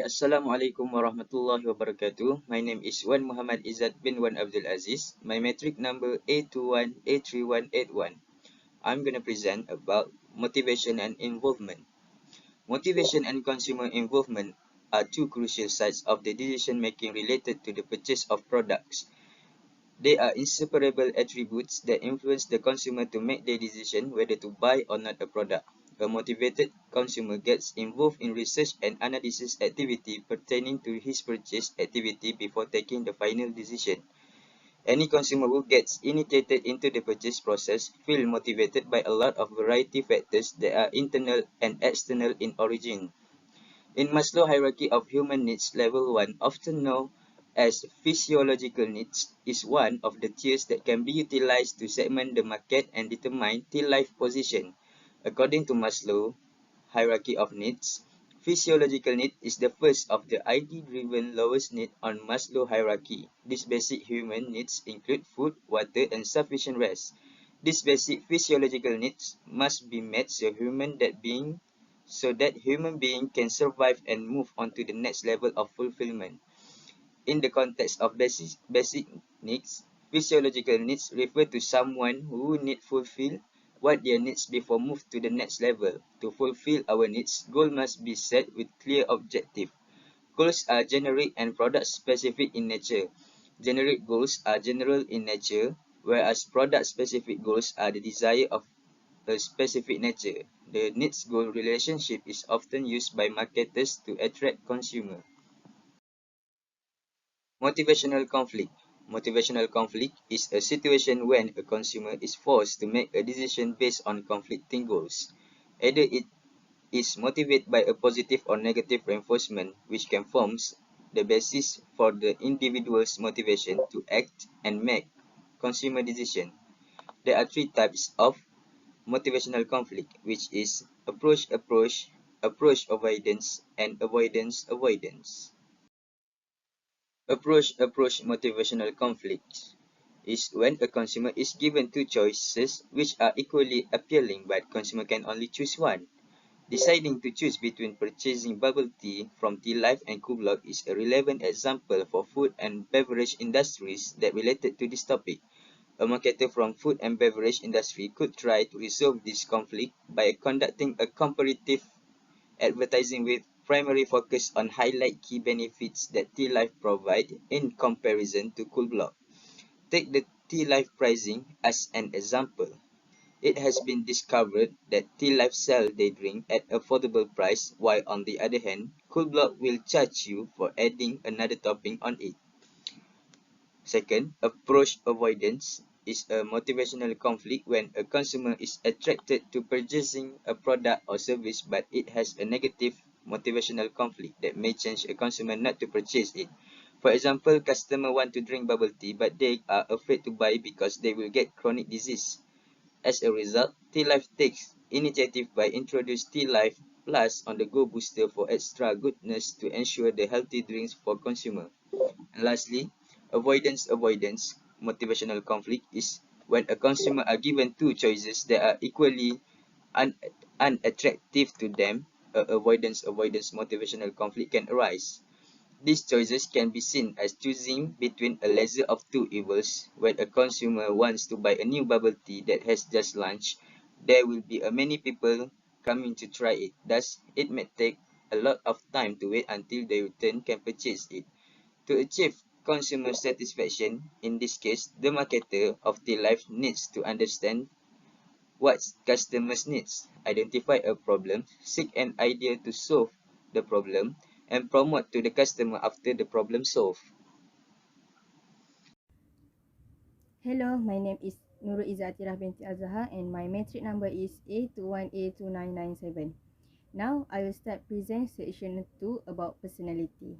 Assalamualaikum warahmatullahi wabarakatuh. My name is Wan Muhammad Izzat bin Wan Abdul Aziz. My metric number A21A3181. I'm going to present about motivation and involvement. Motivation and consumer involvement are two crucial sides of the decision making related to the purchase of products. They are inseparable attributes that influence the consumer to make their decision whether to buy or not a product. A motivated consumer gets involved in research and analysis activity pertaining to his purchase activity before taking the final decision. Any consumer who gets initiated into the purchase process feels motivated by a lot of variety factors that are internal and external in origin. In Maslow's hierarchy of human needs, level 1, often known as physiological needs, is one of the tiers that can be utilized to segment the market and determine Tealive position. According to Maslow's hierarchy of needs, physiological need is the first of the ID-driven lowest need on Maslow's hierarchy. These basic human needs include food, water, and sufficient rest. These basic physiological needs must be met so that human being can survive and move on to the next level of fulfillment. In the context of basic needs, physiological needs refer to someone who need fulfill what their needs before move to the next level. To fulfill our needs, goal must be set with clear objective. Goals are generic and product specific in nature. Generic goals are general in nature, whereas product specific goals are the desire of a specific nature. The needs-goal relationship is often used by marketers to attract consumers. Motivational conflict. Motivational conflict is a situation when a consumer is forced to make a decision based on conflicting goals. Either it is motivated by a positive or negative reinforcement, which can form the basis for the individual's motivation to act and make consumer decision. There are three types of motivational conflict, which is approach avoidance, and avoidance. Approach motivational conflict is when a consumer is given two choices which are equally appealing, but consumer can only choose one. Deciding to choose between purchasing bubble tea from Tealive and Kublock is a relevant example for food and beverage industries that related to this topic. A marketer from food and beverage industry could try to resolve this conflict by conducting a comparative advertising with primary focus on highlight key benefits that Tealive provide in comparison to Coolblock. Take the Tealive pricing as an example. It has been discovered that Tealive sell their drink at affordable price, while on the other hand, Coolblock will charge you for adding another topping on it. Second, approach avoidance is a motivational conflict when a consumer is attracted to purchasing a product or service, but it has a negative motivational conflict that may change a consumer not to purchase it. For example, customers want to drink bubble tea, but they are afraid to buy because they will get chronic disease. As a result, Tealive takes initiative by introducing Tealive Plus on the Go Booster for extra goodness to ensure the healthy drinks for consumer. And lastly, avoidance motivational conflict is when a consumer are given two choices that are equally unattractive to them. Avoidance motivational conflict can arise. These choices can be seen as choosing between a lesser of two evils. When a consumer wants to buy a new bubble tea that has just launched, there will be many people coming to try it. Thus, it may take a lot of time to wait until they return can purchase it. To achieve consumer satisfaction, in this case, the marketer of Tealive needs to understand what customers needs, identify a problem, seek an idea to solve the problem, and promote to the customer after the problem solved. Hello, my name is NURAISYA binti AZAHAR and my metric number is A21A2997. Now, I will start present section 2 about personality.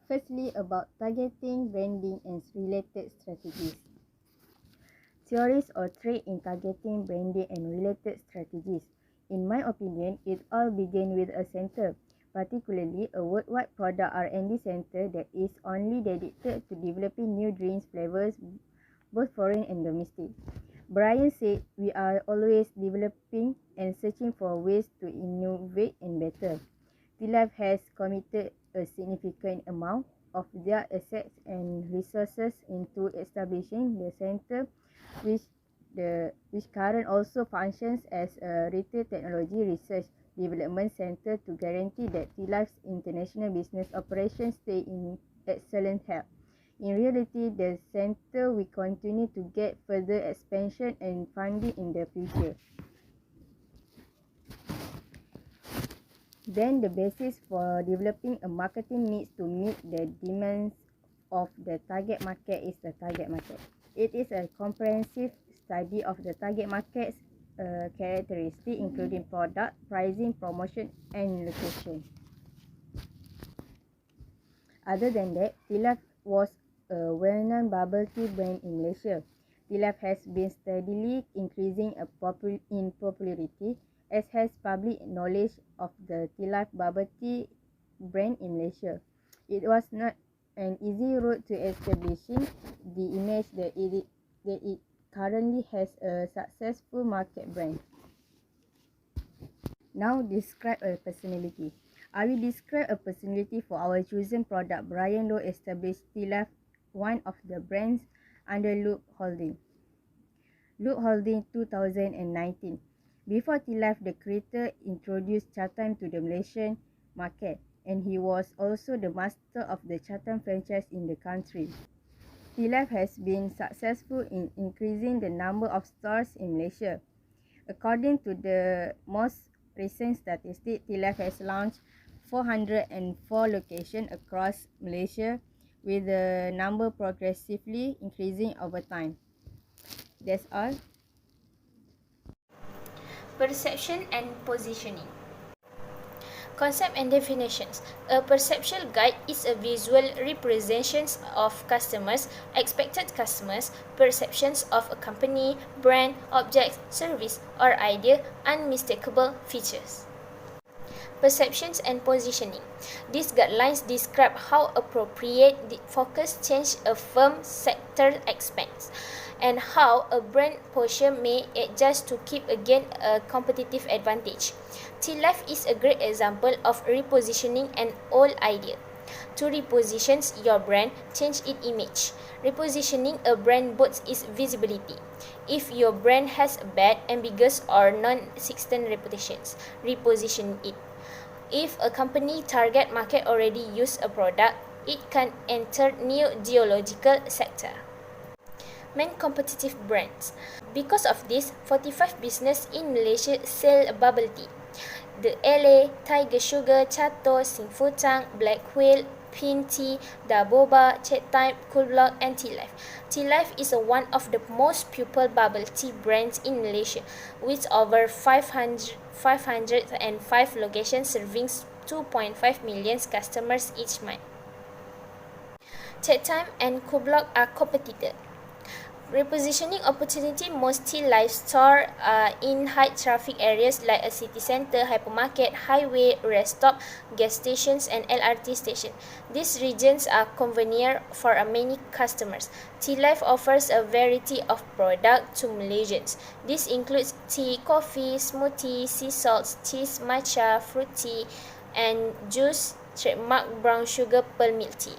Firstly, about targeting, branding and related strategies. Theories or traits in targeting, branding and related strategies. In my opinion, it all begins with a center, particularly a worldwide product R&D center that is only dedicated to developing new drinks flavors, both foreign and domestic. Brian said, "We are always developing and searching for ways to innovate and better." Tealive has committed a significant amount of their assets and resources into establishing the center, which current also functions as a retail technology research development center to guarantee that Tealive's international business operations stay in excellent health. In reality, the center will continue to get further expansion and funding in the future. Then the basis for developing a marketing needs to meet the demands of the target market is the target market. It is a comprehensive study of the target market's characteristics, including product, pricing, promotion, and location. Other than that, Tealive was a well-known bubble tea brand in Malaysia. Tealive has been steadily increasing in popularity, as has public knowledge of the Tealive bubble tea brand in Malaysia. It was not an easy road to establishing the image that it currently has a successful market brand. Now describe a personality. I will describe a personality for our chosen product. Brian Low established Tealive, one of the brands under Loop Holding. Loop Holding 2019. Before Tealive, the creator introduced Chatham to the Malaysian market, and he was also the master of the Chatham franchise in the country. Tealive has been successful in increasing the number of stores in Malaysia. According to the most recent statistics, Tealive has launched 404 locations across Malaysia, with the number progressively increasing over time. That's all. Perception and positioning. Concept and definitions. A perceptual guide is a visual representation of customers, expected customers, perceptions of a company, brand, object, service, or idea, unmistakable features. Perceptions and positioning. These guidelines describe how appropriate the focus change a firm's sector expands, and how a brand posture may adjust to keep again a competitive advantage. Tealive is a great example of repositioning an old idea. To reposition your brand, change its image. Repositioning a brand boosts its visibility. If your brand has a bad, ambiguous, or non-existent reputations, reposition it. If a company target market already use a product, it can enter new geological sector. Main competitive brands. Because of this, 45 business in Malaysia sell bubble tea. The LA, Tiger Sugar, Chato, Singfutang, Black Whale, BINTI, Daboba, Chat-Time, Cool Block, and Tealive. Tealive is one of the most popular bubble tea brands in Malaysia, with over 505 locations serving 2.5 million customers each month. Chat-Time and Cool Block are competitors. Repositioning opportunity. Most Tealive stores are in high traffic areas like a city centre, hypermarket, highway, rest stop, gas stations, and LRT station. These regions are convenient for many customers. Tealive offers a variety of products to Malaysians. This includes tea, coffee, smoothie, sea salts, cheese, matcha, fruit tea, and juice, trademark brown sugar pearl milk tea.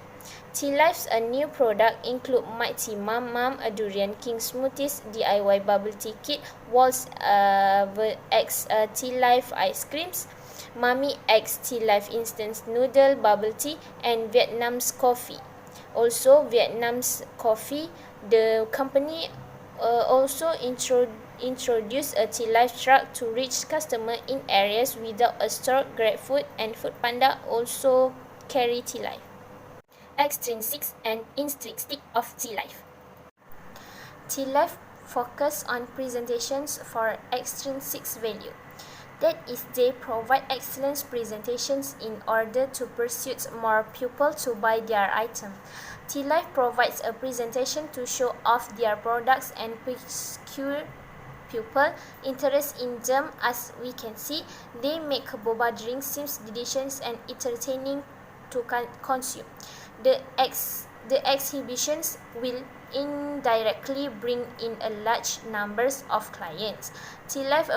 Tealive's a new product include Mighty Mum, a Durian King smoothies, DIY bubble tea kit, Waltz X Tealive ice creams, Mummy X Tealive instant noodle bubble tea, and Vietnam's coffee. Also, Vietnam's coffee, the company also introduced a Tealive truck to reach customers in areas without a store. GrabFood and Foodpanda also carry Tealive. Extrinsics and intrinsics of Tealive. Tealive focus on presentations for extrinsic value. That is, they provide excellent presentations in order to persuade more people to buy their item. Tealive provides a presentation to show off their products and secure people interest in them. As we can see, they make boba drinks seem delicious and entertaining to consume. The exhibitions will indirectly bring in a large numbers of clients. Tealive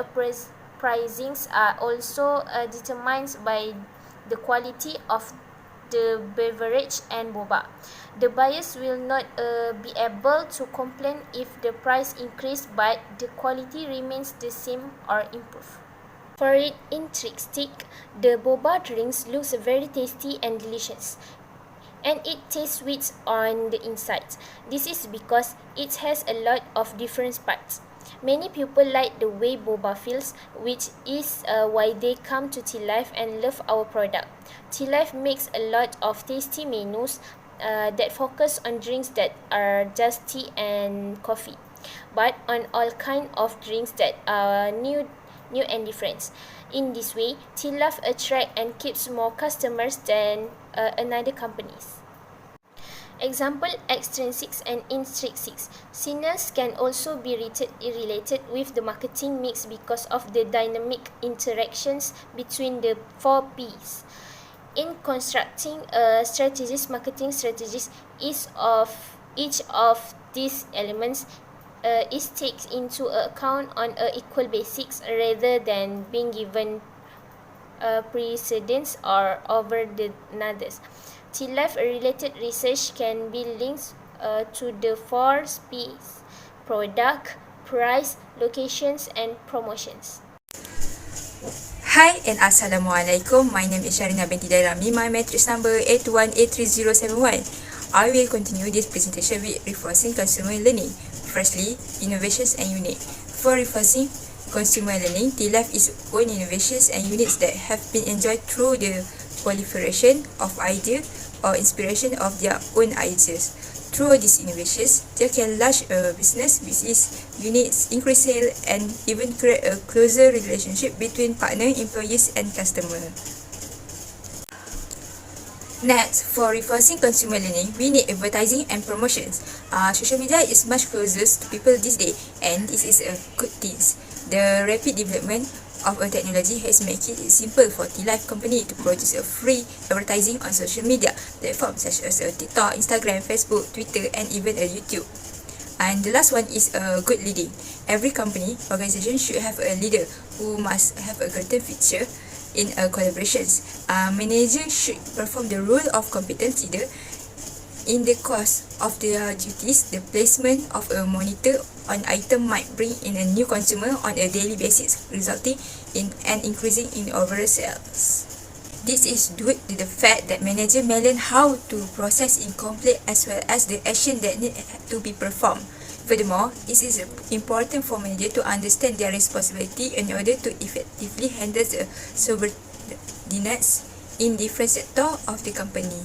pricings are also determined by the quality of the beverage and boba. The buyers will not be able to complain if the price increase but the quality remains the same or improve. For its intrinsic, the boba drinks looks very tasty and delicious, and it tastes sweet on the inside. This is because it has a lot of different parts. Many people like the way boba feels, which is why they come to Tealive and love our product. Tealive makes a lot of tasty menus that focus on drinks that are just tea and coffee, but on all kind of drinks that are new and different. In this way, Tealive attract and keeps more customers than another companies. Example, extrinsics and intrinsics. Signals can also be related with the marketing mix because of the dynamic interactions between the 4Ps. In constructing a marketing strategies, each of these elements is taken into account on an equal basis rather than being given precedence or over the others. Tealive related research can be linked to the 4Ps: product, price, locations, and promotions. Hi and Assalamualaikum. My name is SHARINA binti DAILAMY. My matrix number 8183071. I will continue this presentation with reinforcing consumer learning. Firstly, innovations and unique. For reinforcing consumer learning, Tealive is own innovations and units that have been enjoyed through the proliferation of ideas or inspiration of their own ideas. Through these innovations, they can launch a business which is unique, increase sales, and even create a closer relationship between partner, employees, and customer. Next, for reinforcing consumer learning, we need advertising and promotions. Social media is much closer to people these days, and this is a good thing. The rapid development of a technology has made it simple for Tealive company to produce a free advertising on social media platforms such as TikTok, Instagram, Facebook, Twitter, and even YouTube. And the last one is a good leading. Every company, organization should have a leader who must have a certain feature in a collaborations. Manager should perform the role of competent leader. In the course of their duties, the placement of a monitor on item might bring in a new consumer on a daily basis, resulting in an increasing in overall sales. This is due to the fact that manager may learn how to process incomplete as well as the action that need to be performed. Furthermore, it is important for manager to understand their responsibility in order to effectively handle the subordinates in different sectors of the company.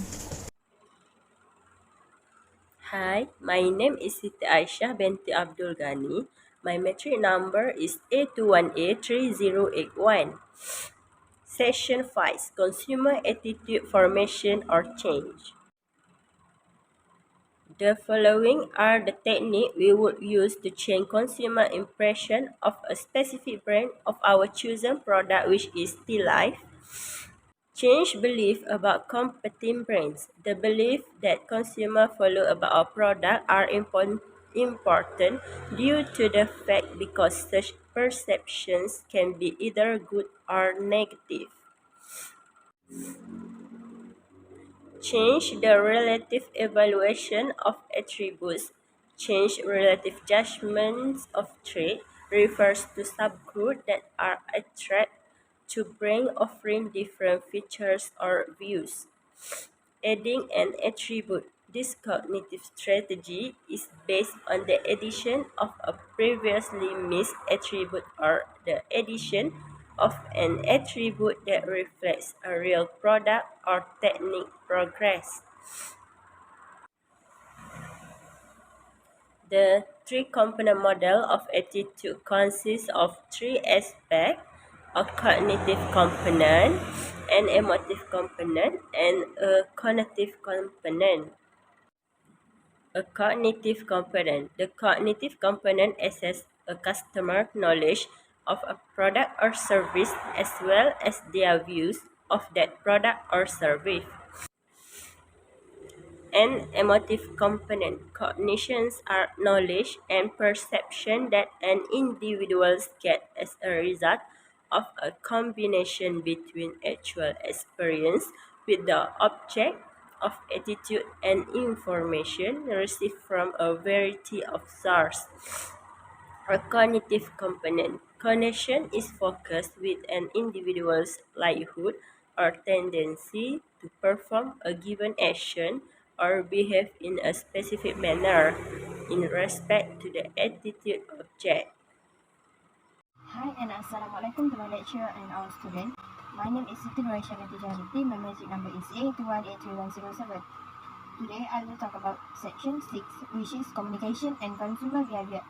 Hi, my name is Siti AISYAH binti ABDUL GHANI. My metric number is A21A3081. Section 5, Consumer Attitude Formation or Change. The following are the techniques we would use to change consumer impression of a specific brand of our chosen product, which is Tealive. Change belief about competing brands. The belief that consumers follow about our product are important due to the fact because such perceptions can be either good or negative. Change the relative evaluation of attributes. Change relative judgments of trade refers to subgroups that are attracted to brand offering different features or views. Adding an attribute. This cognitive strategy is based on the addition of a previously missed attribute or the addition of an attribute that reflects a real product or technique progress. The three-component model of attitude consists of three aspects: a cognitive component, an emotive component, and a cognitive component. A cognitive component. The cognitive component assesses a customer knowledge of a product or service as well as their views of that product or service. An emotive component. Cognitions are knowledge and perception that an individual gets as a result of a combination between actual experience, with the object of attitude and information received from a variety of sources. A cognitive component. Cognition is focused with an individual's likelihood or tendency to perform a given action or behave in a specific manner in respect to the attitude object. Hi and Assalamualaikum to my lecturer and our student. My name is SITI. My metric number is A21831007. Today I will talk about section 6, which is communication and consumer behavior.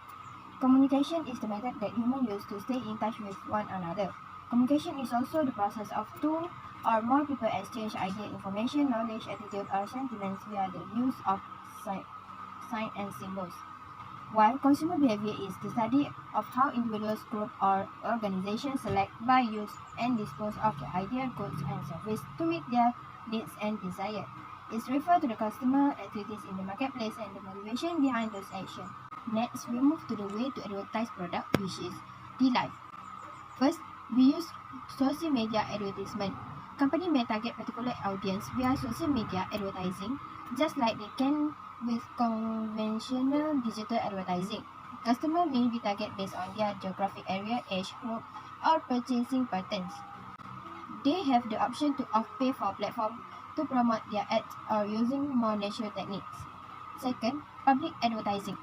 Communication is the method that humans use to stay in touch with one another. Communication is also the process of two or more people exchange idea, information, knowledge, attitude, or sentiments via the use of sign and symbols. While consumer behavior is the study of how individuals, groups, or organizations select, buy, use, and dispose of the idea, goods, and services to meet their needs and desires. It refers to the customer activities in the marketplace and the motivation behind those actions. Next, we move to the way to advertise product, which is Tealive. First, we use social media advertisement. Company may target particular audience via social media advertising, just like they can with conventional digital advertising. Customer may be targeted based on their geographic area, age group, or purchasing patterns. They have the option to off-pay for platform to promote their ads or using more natural techniques. Second, public advertising.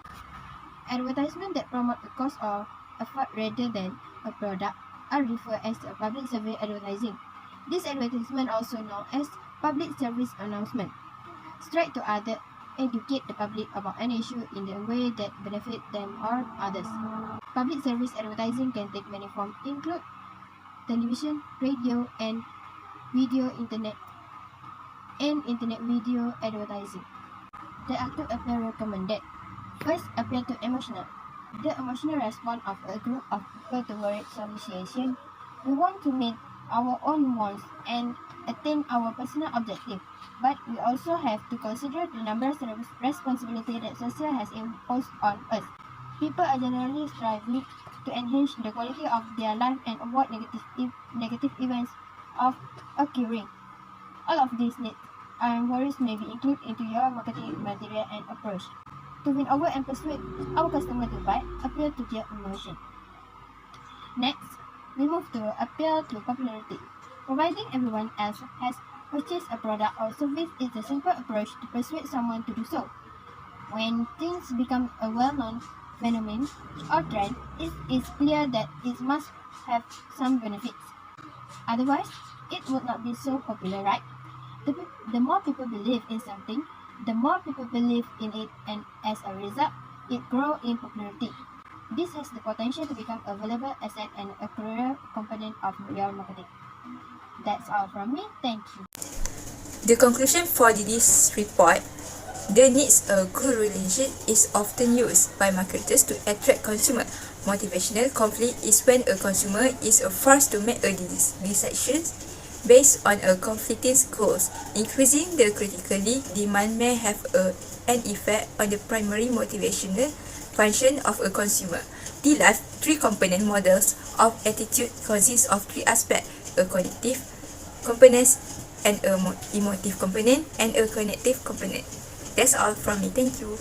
Advertisement that promote a cause or effort rather than a product are referred as a public service advertising. This advertisement also known as public service announcement. Strive to educate the public about an issue in a way that benefit them or others. Public service advertising can take many forms, include television, radio, and video, internet video advertising. There are two appeal recommended. First, appeal to emotional. The emotional response of a group of people toward solution. We want to meet our own wants and attain our personal objective, but we also have to consider the numbers and responsibility that society has imposed on us. People are generally striving to enhance the quality of their life and avoid negative events of occurring. All of these needs and worries may be included into your marketing material and approach. To win over and persuade our customer to buy, appeal to their emotion. Next, we move to appeal to popularity. Providing everyone else has purchased a product or service is a simple approach to persuade someone to do so. When things become a well-known phenomenon or trend, it is clear that it must have some benefits. Otherwise, it would not be so popular, right? The more people believe in something, the more people believe in it, and as a result, it grows in popularity. This has the potential to become a valuable asset and a career component of your marketing. That's all from me. Thank you. The conclusion for this report, the needs a good relationship is often used by marketers to attract consumers. Motivational conflict is when a consumer is forced to make a decision based on a conflicting goals. Increasing the critically demand may have an effect on the primary motivational function of a consumer. Tealive three-component models of attitude consists of three aspects: a cognitive component, an emotive component, and a cognitive component. That's all from me. Thank you.